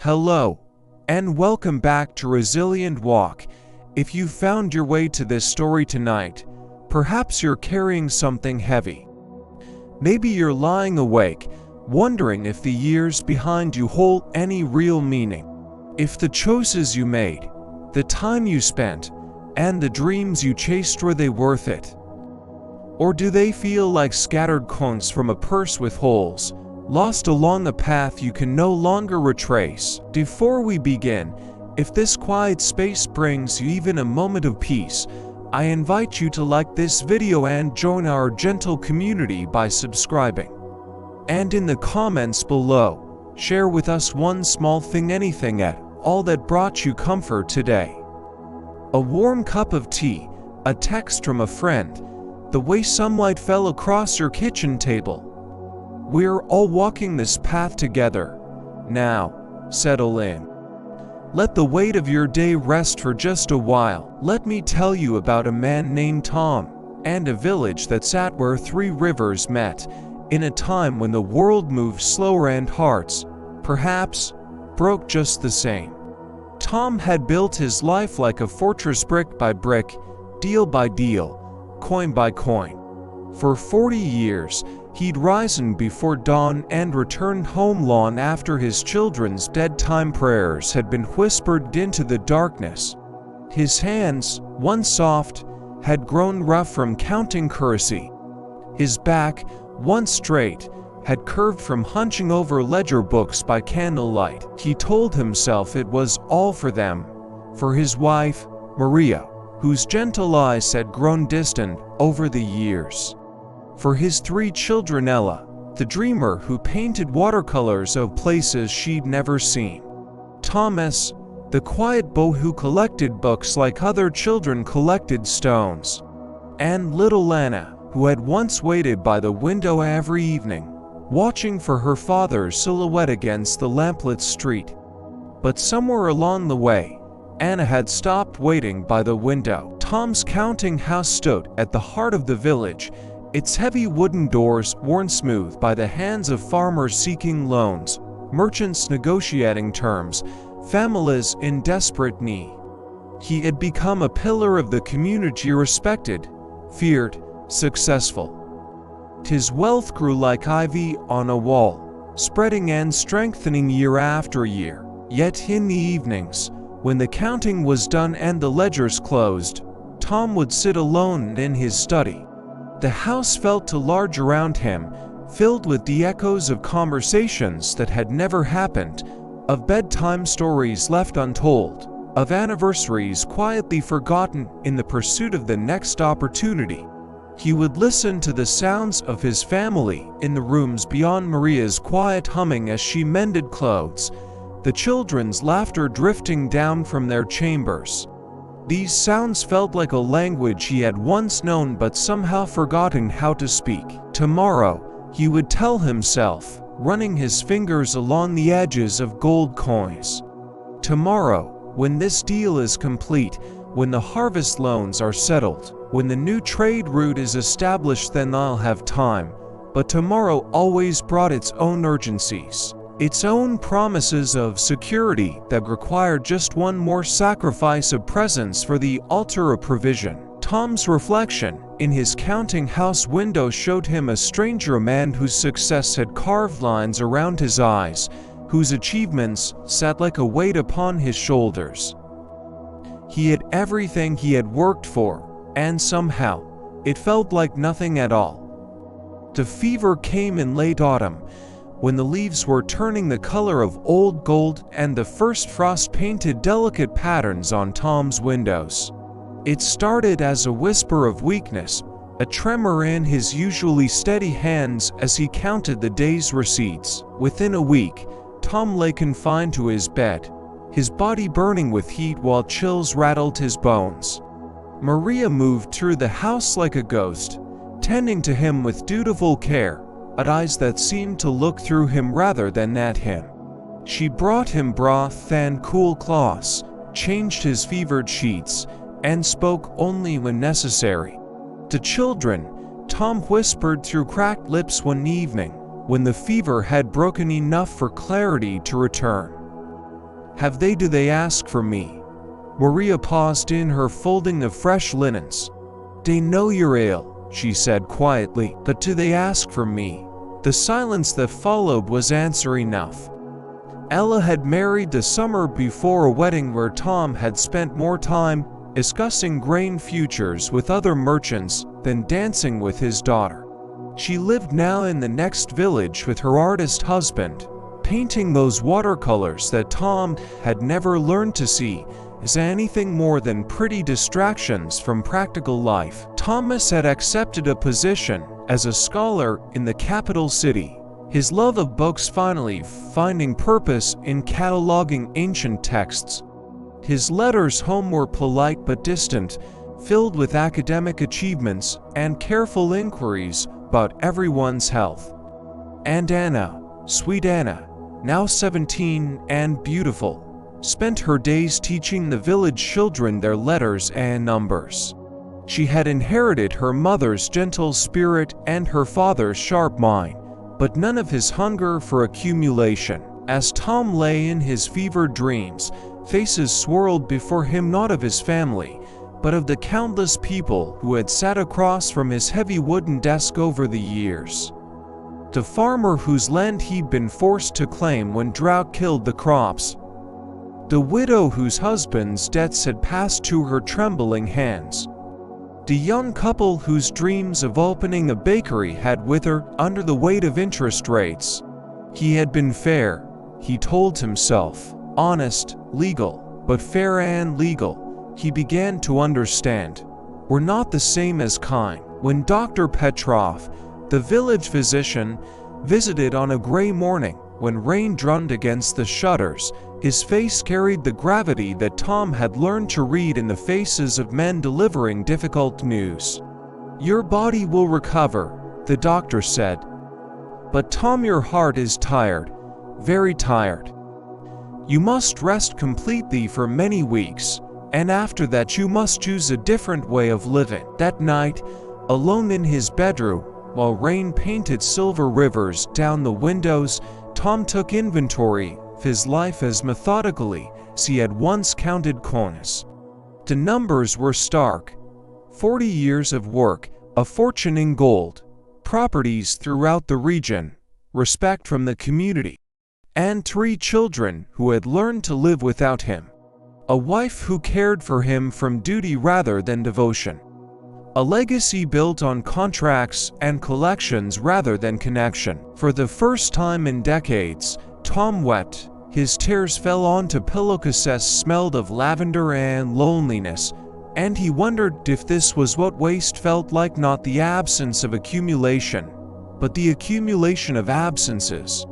Hello, and welcome back to Resilient Walk. If you found your way to this story tonight, perhaps you're carrying something heavy. Maybe you're lying awake, wondering if the years behind you hold any real meaning. If the choices you made, the time you spent, and the dreams you chased, were they worth it? Or do they feel like scattered coins from a purse with holes, lost along a path you can no longer retrace? Before we begin, if this quiet space brings you even a moment of peace, I invite you to like this video and join our gentle community by subscribing. And in the comments below, share with us one small thing, anything at all, that brought you comfort today. A warm cup of tea, a text from a friend, the way sunlight fell across your kitchen table. We're all walking this path together. Now, settle in. Let the weight of your day rest for just a while. Let me tell you about a man named Tom, and a village that sat where three rivers met, in a time when the world moved slower and hearts, perhaps, broke just the same. Tom had built his life like a fortress, brick by brick, deal by deal, coin by coin. For 40 years, he'd risen before dawn and returned home long after his children's bedtime prayers had been whispered into the darkness. His hands, once soft, had grown rough from counting currency. His back, once straight, had curved from hunching over ledger books by candlelight. He told himself it was all for them, for his wife, Maria, whose gentle eyes had grown distant over the years. For his three children, Ella, the dreamer who painted watercolors of places she'd never seen; Thomas, the quiet boy who collected books like other children collected stones; and little Anna, who had once waited by the window every evening, watching for her father's silhouette against the lamplit street. But somewhere along the way, Anna had stopped waiting by the window. Tom's counting house stood at the heart of the village, its heavy wooden doors worn smooth by the hands of farmers seeking loans, merchants negotiating terms, families in desperate need. He had become a pillar of the community, respected, feared, successful. His wealth grew like ivy on a wall, spreading and strengthening year after year. Yet in the evenings, when the counting was done and the ledgers closed, Tom would sit alone in his study. The house felt too large around him, filled with the echoes of conversations that had never happened, of bedtime stories left untold, of anniversaries quietly forgotten in the pursuit of the next opportunity. He would listen to the sounds of his family in the rooms beyond, Maria's quiet humming as she mended clothes, the children's laughter drifting down from their chambers. These sounds felt like a language he had once known but somehow forgotten how to speak. Tomorrow, he would tell himself, running his fingers along the edges of gold coins. Tomorrow, when this deal is complete, when the harvest loans are settled, when the new trade route is established, then I'll have time. But tomorrow always brought its own urgencies, its own promises of security that required just one more sacrifice of presence for the altar of provision. Tom's reflection in his counting house window showed him a stranger, a man whose success had carved lines around his eyes, whose achievements sat like a weight upon his shoulders. He had everything he had worked for, and somehow, it felt like nothing at all. The fever came in late autumn, when the leaves were turning the color of old gold and the first frost painted delicate patterns on Tom's windows. It started as a whisper of weakness, a tremor in his usually steady hands as he counted the day's receipts. Within a week, Tom lay confined to his bed, his body burning with heat while chills rattled his bones. Maria moved through the house like a ghost, tending to him with dutiful care, with eyes that seemed to look through him rather than at him. She brought him broth and cool cloths, changed his fevered sheets, and spoke only when necessary. To children, Tom whispered through cracked lips one evening, when the fever had broken enough for clarity to return. Have they? Do they ask for me? Maria paused in her folding of fresh linens. They know you're ill, she said quietly, but do they ask for me? The silence that followed was answer enough. Ella had married the summer before a wedding where Tom had spent more time discussing grain futures with other merchants than dancing with his daughter. She lived now in the next village with her artist husband, painting those watercolors that Tom had never learned to see as anything more than pretty distractions from practical life. Thomas had accepted a position as a scholar in the capital city, his love of books finally finding purpose in cataloging ancient texts. His letters home were polite but distant, filled with academic achievements and careful inquiries about everyone's health. And Anna, sweet Anna, now 17 and beautiful, spent her days teaching the village children their letters and numbers. She had inherited her mother's gentle spirit and her father's sharp mind, but none of his hunger for accumulation. As Tom lay in his fevered dreams, faces swirled before him not of his family, but of the countless people who had sat across from his heavy wooden desk over the years. The farmer whose land he'd been forced to claim when drought killed the crops. The widow whose husband's debts had passed to her trembling hands. The young couple whose dreams of opening a bakery had withered under the weight of interest rates. He had been fair, he told himself, honest, legal, but fair and legal, he began to understand, were not the same as kind. When Dr. Petrov, the village physician, visited on a gray morning, when rain drummed against the shutters, his face carried the gravity that Tom had learned to read in the faces of men delivering difficult news. Your body will recover, the doctor said. But Tom, your heart is tired, very tired. You must rest completely for many weeks, and after that you must choose a different way of living. That night, alone in his bedroom, while rain painted silver rivers down the windows, Tom took inventory of his life as methodically as he had once counted coins. The numbers were stark. 40 years of work, a fortune in gold, properties throughout the region, respect from the community, and 3 children who had learned to live without him. A wife who cared for him from duty rather than devotion. A legacy built on contracts and collections rather than connection. For the first time in decades, Tom wept. His tears fell onto pillowcases smelled of lavender and loneliness, and he wondered if this was what waste felt like, not the absence of accumulation, but the accumulation of absences.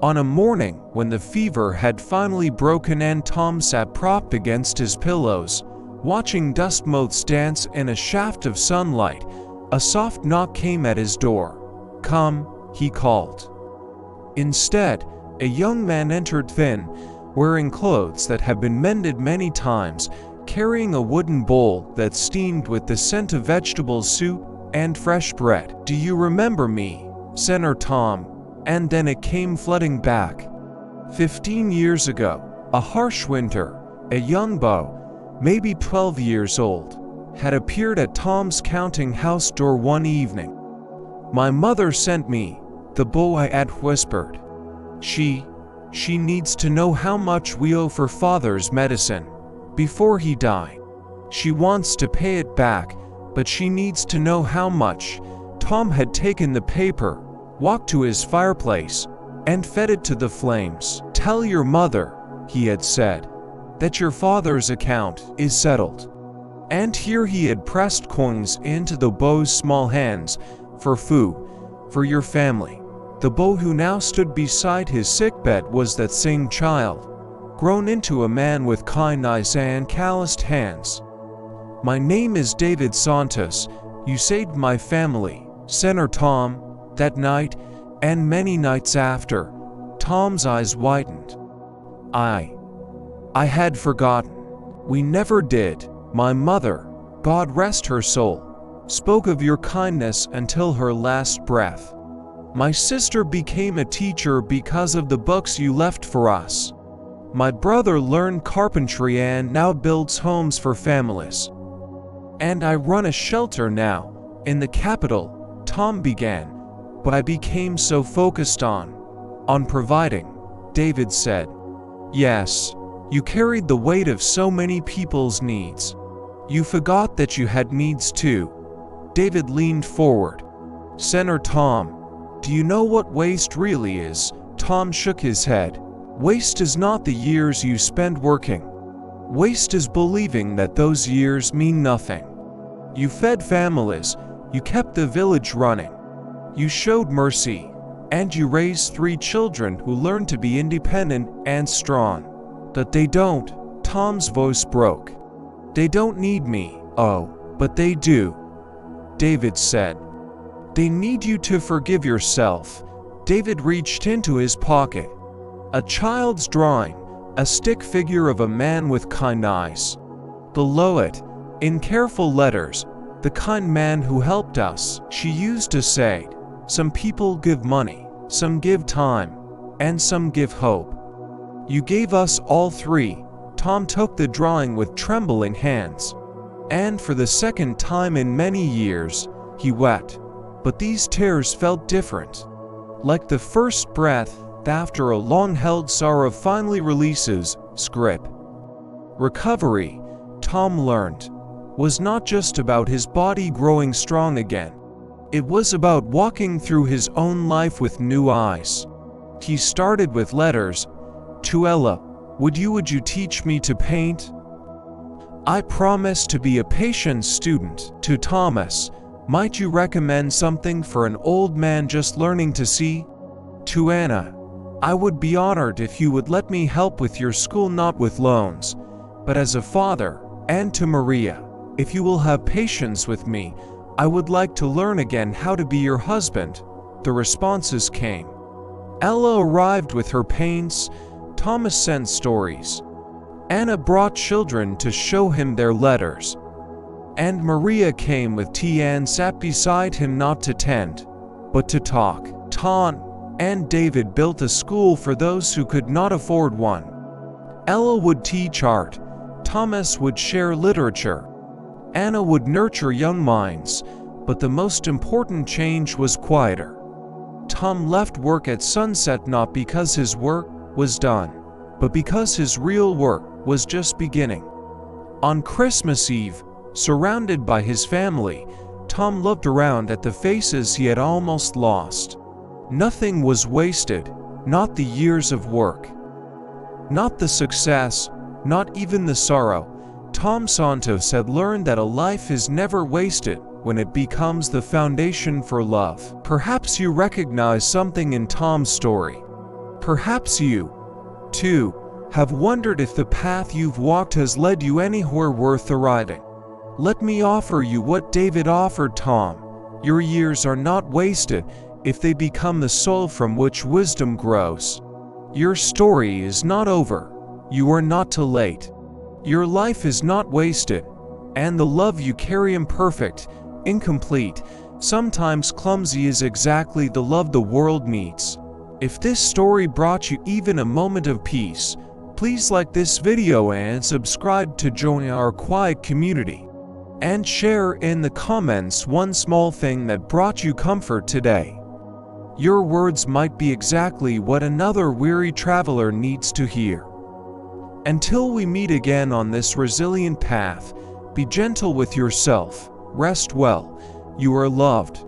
On a morning when the fever had finally broken and Tom sat propped against his pillows, watching dust motes dance in a shaft of sunlight, a soft knock came at his door. Come, he called. Instead, a young man entered, thin, wearing clothes that had been mended many times, carrying a wooden bowl that steamed with the scent of vegetable soup and fresh bread. Do you remember me? Senator Tom. And then it came flooding back. 15 years ago, a harsh winter, a young beau, maybe 12 years old, had appeared at Tom's counting house door one evening. My mother sent me, the boy had whispered. She needs to know how much we owe for father's medicine before he died. She wants to pay it back, but she needs to know how much. Tom had taken the paper, walked to his fireplace, and fed it to the flames. Tell your mother, he had said, that your father's account is settled. And here he had pressed coins into the beau's small hands, for food, for your family. The beau who now stood beside his sickbed was that same child, grown into a man with kind eyes and calloused hands. My name is David Santos. You saved my family, Senator Tom. That night, and many nights after, Tom's eyes widened. I had forgotten. We never did. My mother, God rest her soul, spoke of your kindness until her last breath. My sister became a teacher because of the books you left for us. My brother learned carpentry and now builds homes for families. And I run a shelter now, in the capital, Tom began. But I became so focused on providing, David said. Yes, you carried the weight of so many people's needs. You forgot that you had needs too. David leaned forward. Senator Tom, do you know what waste really is? Tom shook his head. Waste is not the years you spend working. Waste is believing that those years mean nothing. You fed families, you kept the village running. You showed mercy, and you raised 3 children who learned to be independent and strong. But they don't, Tom's voice broke. They don't need me, oh, but they do, David said. They need you to forgive yourself. David reached into his pocket. A child's drawing, a stick figure of a man with kind eyes. Below it, in careful letters, the kind man who helped us, she used to say. Some people give money, some give time, and some give hope. You gave us all 3. Tom took the drawing with trembling hands. And for the second time in many years, he wept. But these tears felt different. Like the first breath after a long-held sorrow finally releases, script. Recovery, Tom learned, was not just about his body growing strong again. It was about walking through his own life with new eyes. He started with letters. To Ella, would you teach me to paint? I promise to be a patient student. To Thomas, might you recommend something for an old man just learning to see? To Anna, I would be honored if you would let me help with your school, not with loans, but as a father. And to Maria, if you will have patience with me, I would like to learn again how to be your husband. The responses came. Ella arrived with her paints. Thomas sent stories. Anna brought children to show him their letters. And Maria came with tea and sat beside him not to tend, but to talk. Tom and David built a school for those who could not afford one. Ella would teach art. Thomas would share literature. Anna would nurture young minds, but the most important change was quieter. Tom left work at sunset not because his work was done, but because his real work was just beginning. On Christmas Eve, surrounded by his family, Tom looked around at the faces he had almost lost. Nothing was wasted, not the years of work, not the success, not even the sorrow. Tom Santos had learned that a life is never wasted when it becomes the foundation for love. Perhaps you recognize something in Tom's story. Perhaps you, too, have wondered if the path you've walked has led you anywhere worth the riding. Let me offer you what David offered Tom. Your years are not wasted if they become the soil from which wisdom grows. Your story is not over. You are not too late. Your life is not wasted, and the love you carry, imperfect, incomplete, sometimes clumsy, is exactly the love the world needs. If this story brought you even a moment of peace, please like this video and subscribe to join our quiet community. And share in the comments one small thing that brought you comfort today. Your words might be exactly what another weary traveler needs to hear. Until we meet again on this resilient path, be gentle with yourself, rest well, you are loved.